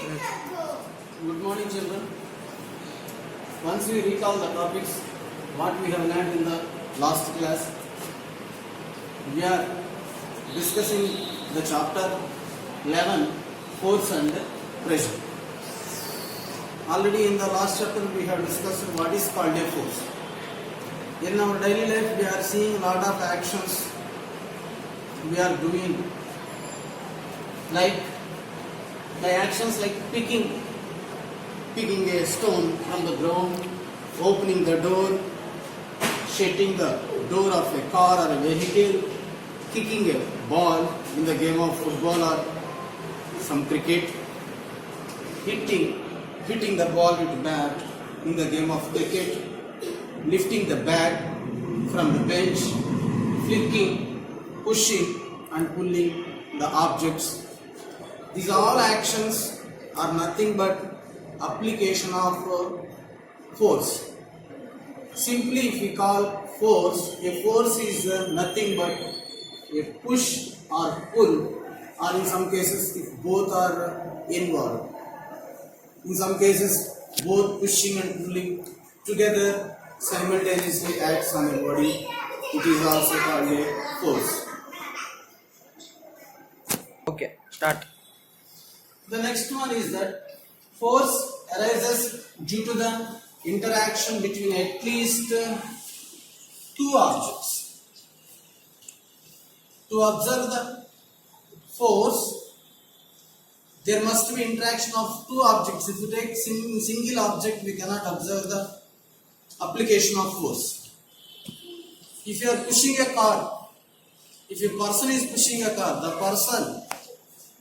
Good morning, children. Once we recall the topics what we have learned in the last class, we are discussing the chapter 11, force and pressure. Already in the last chapter we have discussed what is called a force. In our daily life we are seeing a lot of actions we are doing, like by actions like picking a stone from the ground, opening the door, shutting the door of a car or a vehicle, kicking a ball in the game of football or some cricket, hitting the ball with bat in the game of cricket, lifting the bag from the bench, flicking, pushing and pulling the objects. These all actions are nothing but application of force. Simply if we call force, a force is nothing but a push or pull, or in some cases if both are involved. In some cases both pushing and pulling together simultaneously acts on a body. It is also called a force. Okay, start. The next one is that force arises due to the interaction between at least two objects. To observe the force, there must be interaction of two objects. If you take single object, we cannot observe the application of force. If you are pushing a car, if a person is pushing a car, the person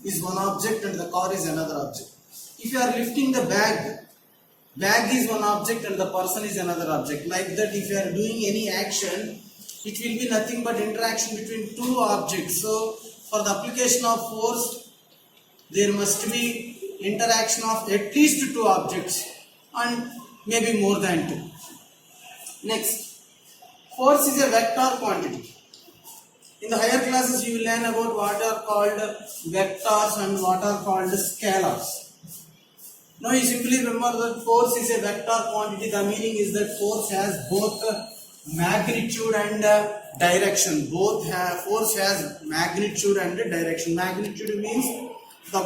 is one object and the car is another object. If you are lifting the bag is one object and the person is another object. Like that, if you are doing any action, it will be nothing but interaction between two objects. So, for the application of force, there must be interaction of at least two objects and maybe more than two. Next, force is a vector quantity. In the higher classes, you will learn about what are called vectors and what are called scalars. Now you simply remember that force is a vector quantity. The meaning is that force has both magnitude and direction. Force has magnitude and direction. Magnitude means the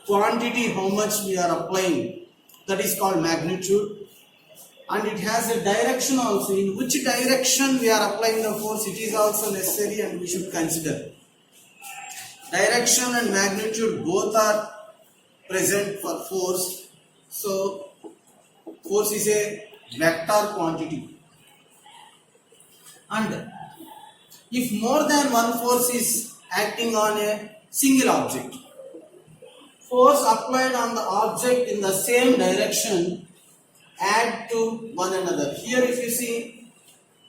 quantity how much we are applying. That is called magnitude. And it has a direction also. In which direction we are applying the force, it is also necessary and we should consider. Direction and magnitude both are present for force. So, force is a vector quantity. And if more than one force is acting on a single object, force applied on the object in the same direction add to one another. Here if you see,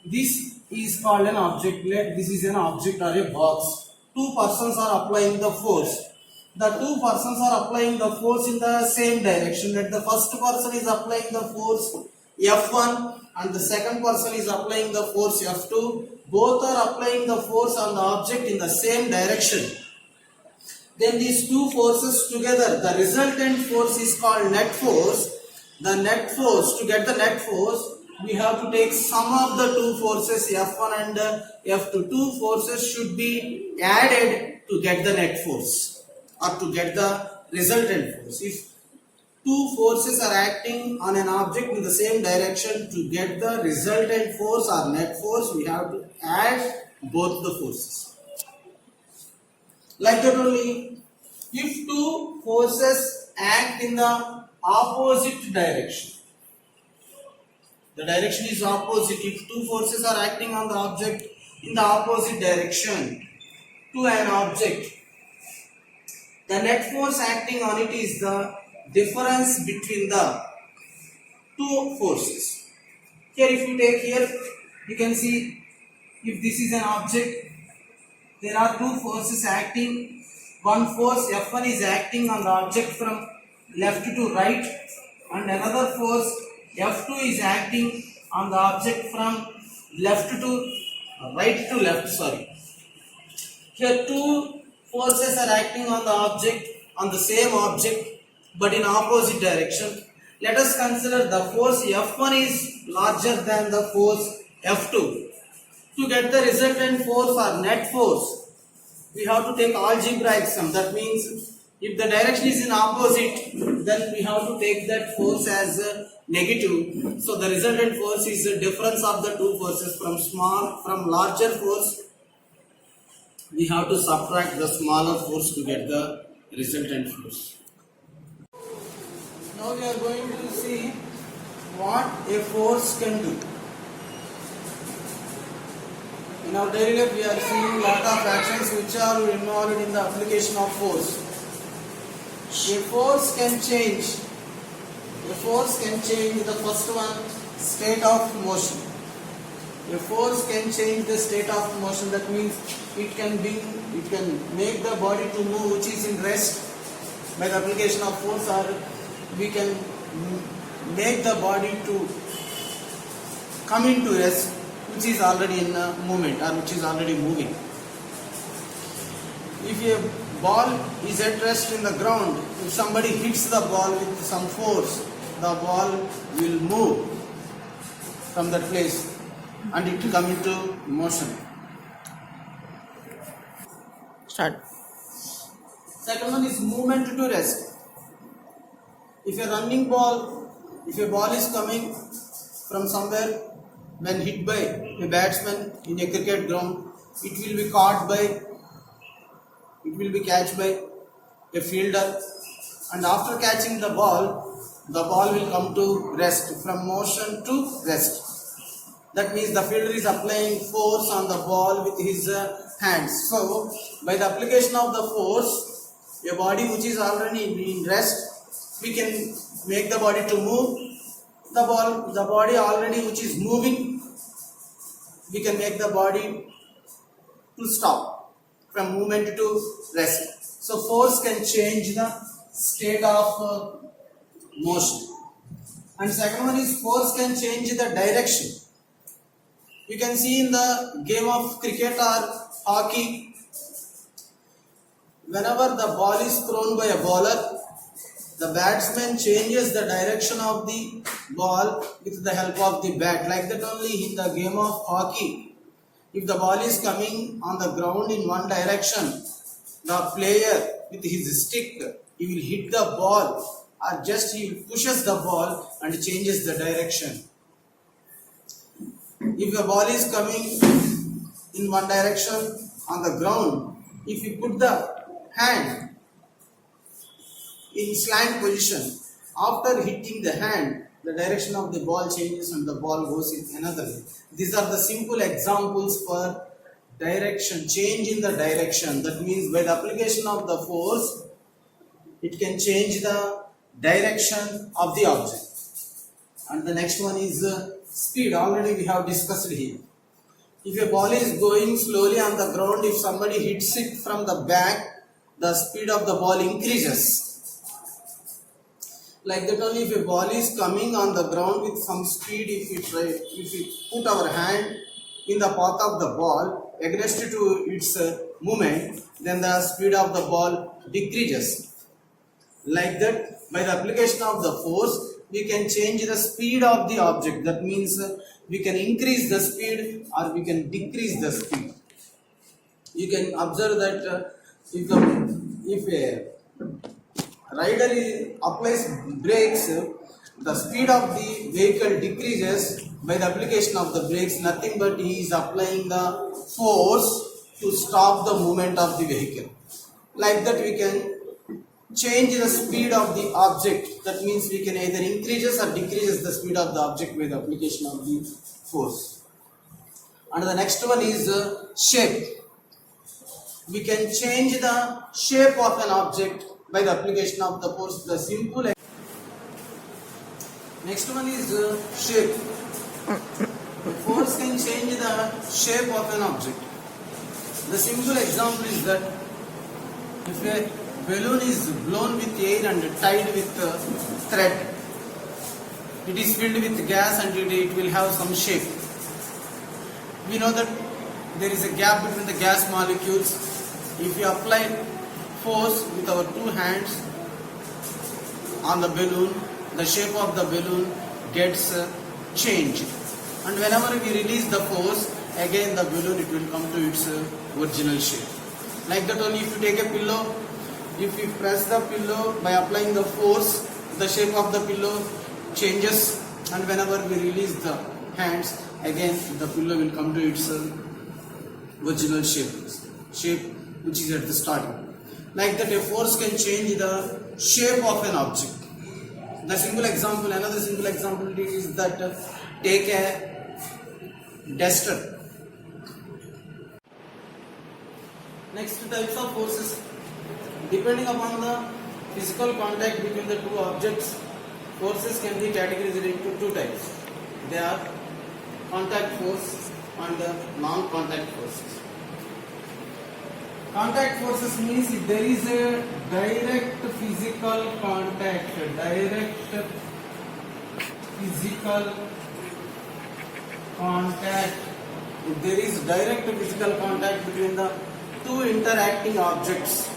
this is called an object. This is an object or a box. Two persons are applying the force. The two persons are applying the force in the same direction. That the first person is applying the force F1 and the second person is applying the force F2. Both are applying the force on the object in the same direction. Then these two forces together, the resultant force is called net force. The net force, to get the net force, we have to take sum of the two forces F1 and F2. Two forces should be added to get the net force or to get the resultant force. If two forces are acting on an object in the same direction, to get the resultant force or net force, we have to add both the forces. Like that only, if two forces act in the opposite direction, the direction is opposite. If two forces are acting on the object in the opposite direction to an object, the net force acting on it is the difference between the two forces. Here if you take here, you can see if this is an object, there are two forces acting. One force F1 is acting on the object from left to right and another force F2 is acting on the object from left to right to left. Here two forces are acting on the object, on the same object but in opposite direction. Let us consider the force F1 is larger than the force F2. To get the resultant force or net force, we have to take algebraic sum. That means if the direction is in opposite, then we have to take that force as negative. So the resultant force is the difference of the two forces. From larger force, we have to subtract the smaller force to get the resultant force. Now we are going to see what a force can do. In our daily life, we are seeing lot of actions which are involved in the application of force. A force can change. A force can change the first one, state of motion. A force can change the state of motion. That means it can make the body to move which is in rest by the application of force, or we can make the body to come into rest which is already in movement or which is already moving. If a ball is at rest in the ground, if somebody hits the ball with some force, the ball will move from that place and it will come into motion. Start. Second one is movement to rest. If a running ball, if a ball is coming from somewhere, when hit by a batsman in a cricket ground, it will be catched by a fielder, and after catching the ball will come to rest, from motion to rest. That means the fielder is applying force on the ball with his hands. So by the application of the force, a body which is already in rest, we can make the body to move. The body already which is moving, we can make the body to stop, from movement to rest. So force can change the state of motion. And second one is force can change the direction. You can see in the game of cricket or hockey, whenever the ball is thrown by a bowler, the batsman changes the direction of the ball with the help of the bat. Like that only in the game of hockey, if the ball is coming on the ground in one direction, the player with his stick, he will hit the ball, or just he pushes the ball and changes the direction. If the ball is coming in one direction on the ground, if you put the hand in slant position, after hitting the hand, the direction of the ball changes and the ball goes in another way. These are the simple examples for direction, change in the direction. That means by the application of the force, it can change the direction of the object. And the next one is speed. Already we have discussed here. If a ball is going slowly on the ground, if somebody hits it from the back, the speed of the ball increases. Like that only if a ball is coming on the ground with some speed, if we put our hand in the path of the ball against to its movement, then the speed of the ball decreases. Like that, by the application of the force, we can change the speed of the object. That means we can increase the speed or we can decrease the speed. You can observe that if a rider applies brakes, the speed of the vehicle decreases by the application of the brakes. Nothing but he is applying the force to stop the movement of the vehicle. Like that we can change the speed of the object. That means we can either increases or decreases the speed of the object by the application of the force. And the next one is shape. We can change the shape of an object by the application of the force. The simple. Next one is shape. The force can change the shape of an object. The simple example is that if a balloon is blown with air and tied with thread, it is filled with gas and it will have some shape. We know that there is a gap between the gas molecules. If we apply force with our two hands, on the balloon, the shape of the balloon gets changed. And whenever we release the force, again the balloon it will come to its original shape. Like that only if you take a pillow, if you press the pillow by applying the force, the shape of the pillow changes, and whenever we release the hands, again the pillow will come to its original shape which is at the starting. Like that a force can change the shape of an object. The simple example, another simple example is that take a duster. Next types of forces. Depending upon the physical contact between the two objects, forces can be categorized into two types. They are contact force and non-contact forces. Contact forces means if there is a direct physical contact, if there is direct physical contact between the two interacting objects,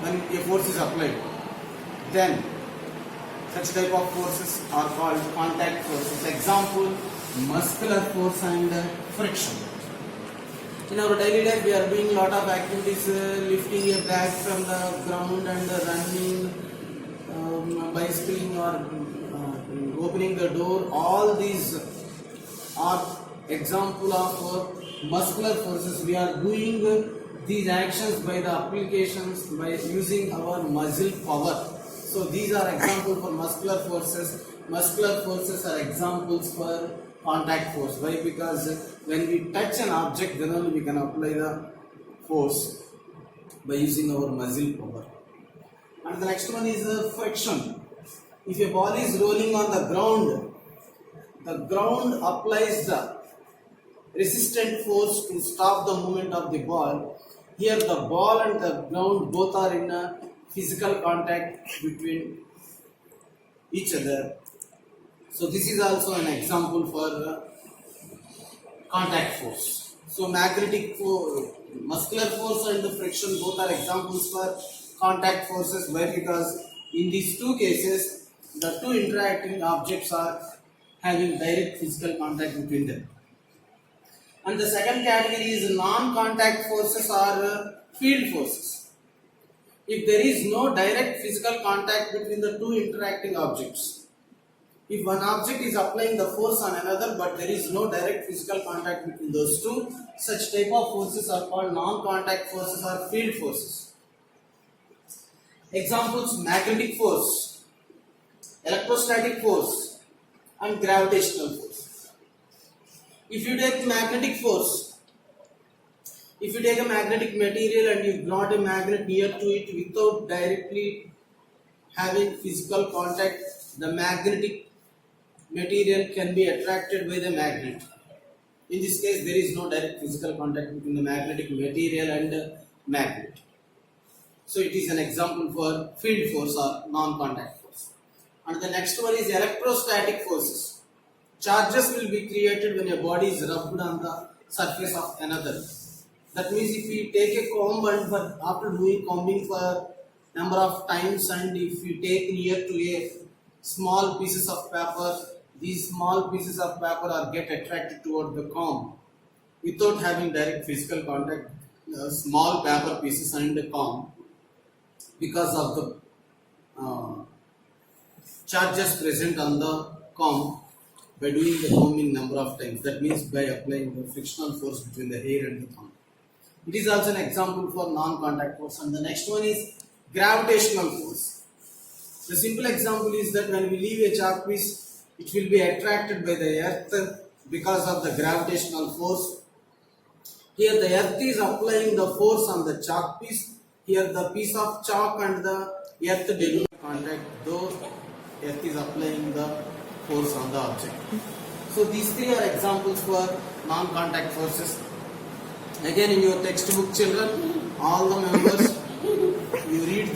when a force is applied, then such type of forces are called contact forces. Example, muscular force and friction. In our daily life, we are doing lot of activities, lifting a bag from the ground and running, bicycling or opening the door. All these are example of muscular forces. We are doing these actions by the applications by using our muscle power. So these are examples for muscular forces. Muscular forces are examples for contact force. Why? Because when we touch an object, then only we can apply the force by using our muscle power. And the next one is friction. If a ball is rolling on the ground applies the resistant force to stop the movement of the ball. Here the ball and the ground both are in a physical contact between each other. So this is also an example for contact force. So magnetic force, muscular force and the friction both are examples for contact forces. Why? Because in these two cases the two interacting objects are having direct physical contact between them. And the second category is non-contact forces or field forces. If there is no direct physical contact between the two interacting objects, if one object is applying the force on another but there is no direct physical contact between those two, such type of forces are called non-contact forces or field forces. Examples: magnetic force, electrostatic force and gravitational force. If you take magnetic force, if you take a magnetic material and you brought a magnet near to it without directly having physical contact, the magnetic material can be attracted by the magnet. In this case, there is no direct physical contact between the magnetic material and the magnet. So it is an example for field force or non-contact force. And the next one is electrostatic forces. Charges will be created when a body is rubbed on the surface of another. That means if we take a comb and after doing combing for number of times, and if we take near to a small pieces of paper, these small pieces of paper are get attracted toward the comb without having direct physical contact. Small paper pieces and the comb, because of the charges present on the comb, by doing the combing number of times, that means by applying the frictional force between the hair and the thumb. It is also an example for non-contact force. And the next one is gravitational force. The simple example is that when we leave a chalk piece, it will be attracted by the earth because of the gravitational force. Here the earth is applying the force on the chalk piece. Here the piece of chalk and the earth do not contact, though earth is applying the force on the object. So these three are examples for non-contact forces. Again, in your textbook, children, all the members, you read